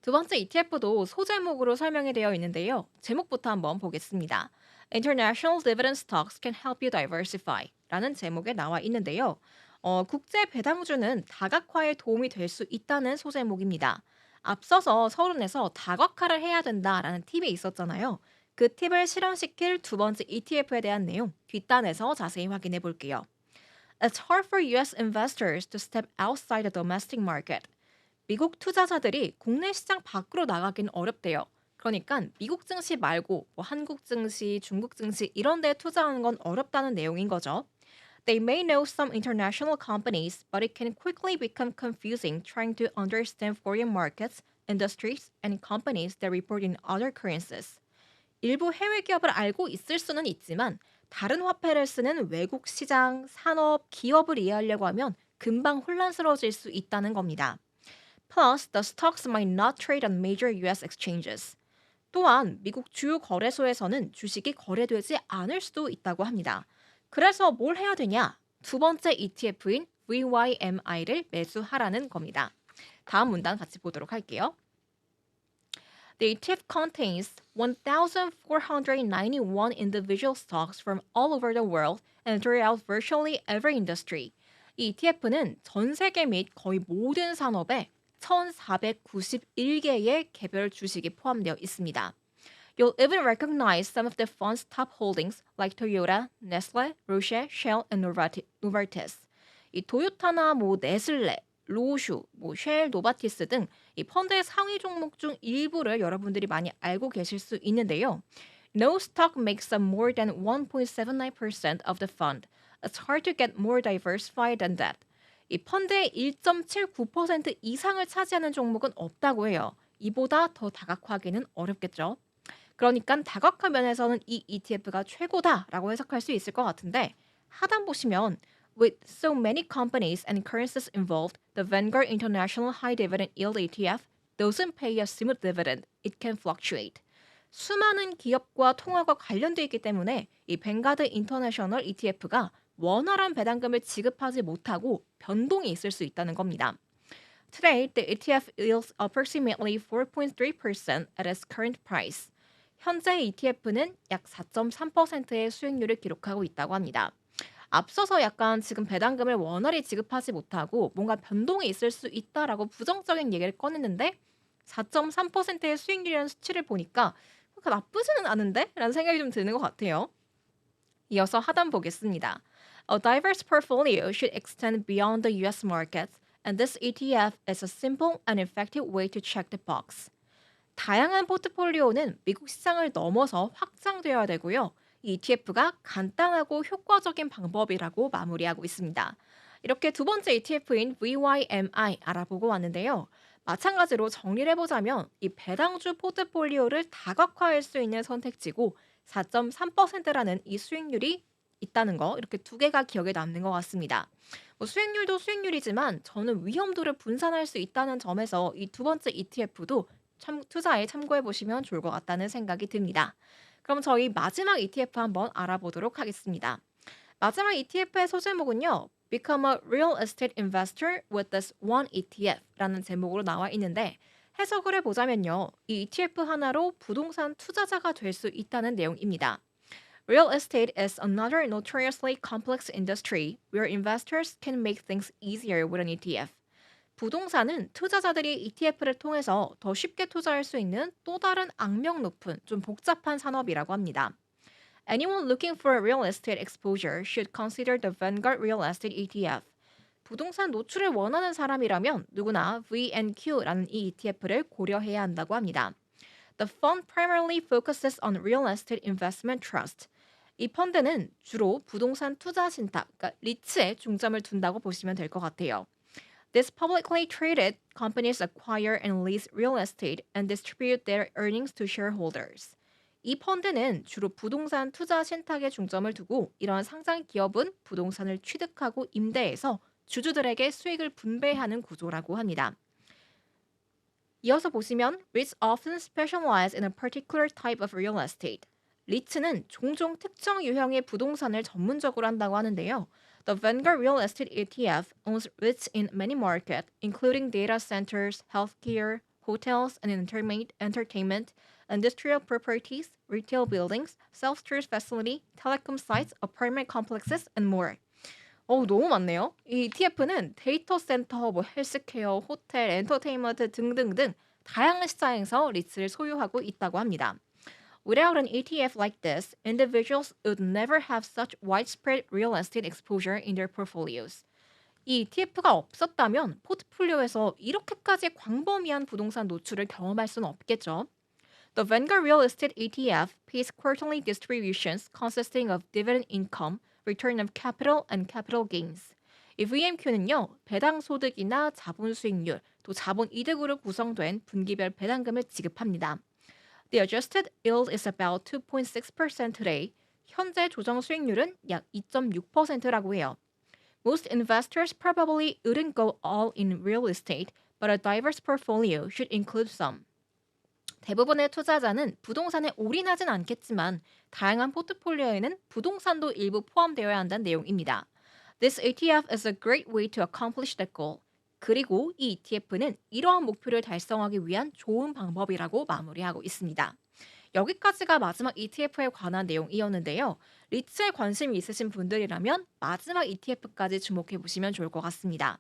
두 번째 ETF도 소제목으로 설명이 되어 있는데요. 제목부터 한번 보겠습니다. International Dividend Stocks can help you diversify 라는 제목에 나와 있는데요. 국제 배당주는 다각화에 도움이 될 수 있다는 소제목입니다. 앞서서 서론에서 다각화를 해야 된다라는 팁이 있었잖아요. 그 팁을 실현시킬 두 번째 ETF에 대한 내용 뒷단에서 자세히 확인해 볼게요. It's hard for US investors to step outside the domestic market. 미국 투자자들이 국내 시장 밖으로 나가긴 어렵대요. 그러니까 미국 증시 말고 뭐 한국 증시, 중국 증시 이런 데 투자하는 건 어렵다는 내용인 거죠. They may know some international companies, but it can quickly become confusing trying to understand foreign markets, industries, and companies that report in other currencies. 일부 해외 기업을 알고 있을 수는 있지만 다른 화폐를 쓰는 외국 시장, 산업, 기업을 이해하려고 하면 금방 혼란스러워질 수 있다는 겁니다. Plus, the stocks might not trade on major US exchanges. 또한 미국 주요 거래소에서는 주식이 거래되지 않을 수도 있다고 합니다. 그래서 뭘 해야 되냐? 두 번째 ETF인 VYMI를 매수하라는 겁니다. 다음 문단 같이 보도록 할게요. The ETF contains 1,491 individual stocks from all over the world and throughout virtually every industry. 이 ETF는 전 세계 및 거의 모든 산업에 1,491개의 개별 주식이 포함되어 있습니다. You'll even recognize some of the fund's top holdings like Toyota, Nestle, Roche, Shell, and Novartis. 이 토요타나 뭐 네슬레, 로슈, 뭐 쉘, 노바티스 등 이 펀드의 상위 종목 중 일부를 여러분들이 많이 알고 계실 수 있는데요. No stock makes up more than 1.79% of the fund. It's hard to get more diversified than that. 이 펀드의 1.79% 이상을 차지하는 종목은 없다고 해요. 이보다 더 다각화하기는 어렵겠죠. 그러니까 다각화 면에서는 이 ETF가 최고다라고 해석할 수 있을 것 같은데 하단 보시면 With so many companies and currencies involved, the Vanguard International High Dividend Yield ETF doesn't pay a smooth dividend. It can fluctuate. 수많은 기업과 통화가 관련되어 있기 때문에 이 뱅가드 인터내셔널 ETF가 원활한 배당금을 지급하지 못하고 변동이 있을 수 있다는 겁니다. Today, the ETF yields approximately 4.3% at its current price. 현재 ETF는 약 4.3%의 수익률을 기록하고 있다고 합니다. 앞서서 약간 지금 배당금을 원활히 지급하지 못하고 뭔가 변동이 있을 수 있다라고 부정적인 얘기를 꺼냈는데 4.3%의 수익률이라는 수치를 보니까 그렇게 나쁘지는 않은데? 라는 생각이 좀 드는 것 같아요. 이어서 하단 보겠습니다. A diverse portfolio should extend beyond the US markets, and this ETF is a simple and effective way to check the box. 다양한 포트폴리오는 미국 시장을 넘어서 확장되어야 되고요. 이 ETF가 간단하고 효과적인 방법이라고 마무리하고 있습니다. 이렇게 두 번째 ETF인 VYMI 알아보고 왔는데요. 마찬가지로 정리를 해보자면 이 배당주 포트폴리오를 다각화할 수 있는 선택지고 4.3%라는 이 수익률이 있다는 거 이렇게 두 개가 기억에 남는 것 같습니다. 뭐 수익률도 수익률이지만 저는 위험도를 분산할 수 있다는 점에서 이 두 번째 ETF도 투자에 참고해 보시면 좋을 것 같다는 생각이 듭니다. 그럼 저희 마지막 ETF 한번 알아보도록 하겠습니다. 마지막 ETF의 소제목은요. Become a Real Estate Investor with this one ETF라는 제목으로 나와 있는데 해석을 해보자면요. 이 ETF 하나로 부동산 투자자가 될 수 있다는 내용입니다. Real estate is another notoriously complex industry where investors can make things easier with an ETF. 부동산은 투자자들이 ETF를 통해서 더 쉽게 투자할 수 있는 또 다른 악명 높은 좀 복잡한 산업이라고 합니다. Anyone looking for a real estate exposure should consider the Vanguard Real Estate ETF. 부동산 노출을 원하는 사람이라면 누구나 VNQ라는 이 ETF를 고려해야 한다고 합니다. The fund primarily focuses on real estate investment trust. 이 펀드는 주로 부동산 투자 신탁, 그러니까 리츠에 중점을 둔다고 보시면 될 것 같아요. These publicly traded companies acquire and lease real estate and distribute their earnings to shareholders. 이 펀드는 주로 부동산 투자 신탁에 중점을 두고 이러한 상장 기업은 부동산을 취득하고 임대해서 주주들에게 수익을 분배하는 구조라고 합니다. 이어서 보시면 REITs often specialize in a particular type of real estate. 리츠는 종종 특정 유형의 부동산을 전문적으로 한다고 하는데요. The Vanguard Real Estate ETF owns REITs in many markets, including data centers, healthcare, hotels and entertainment, industrial properties, retail buildings, self-storage facility, telecom sites, apartment complexes, and more. 너무 많네요. 이 ETF는 데이터 센터, 뭐 헬스케어, 호텔, 엔터테인먼트 등등등 다양한 시장에서 리츠를 소유하고 있다고 합니다. Without an ETF like this, individuals would never have such widespread real estate exposure in their portfolios. 이 ETF가 없었다면 포트폴리오에서 이렇게까지 광범위한 부동산 노출을 경험할 수는 없겠죠. The Vanguard Real Estate ETF pays quarterly distributions consisting of dividend income, return of capital, and capital gains. 이 VMQ는요, 배당 소득이나 자본 수익률, 또 자본 이득으로 구성된 분기별 배당금을 지급합니다. The adjusted yield is about 2.6% today. 현재 조정 수익률은 약 2.6%라고 해요. Most investors probably wouldn't go all in real estate, but a diverse portfolio should include some. 대부분의 투자자는 부동산에 올인하진 않겠지만 다양한 포트폴리오에는 부동산도 일부 포함되어야 한다는 내용입니다. This ETF is a great way to accomplish that goal. 그리고 이 ETF는 이러한 목표를 달성하기 위한 좋은 방법이라고 마무리하고 있습니다. 여기까지가 마지막 ETF에 관한 내용이었는데요. 리츠에 관심이 있으신 분들이라면 마지막 ETF까지 주목해 보시면 좋을 것 같습니다.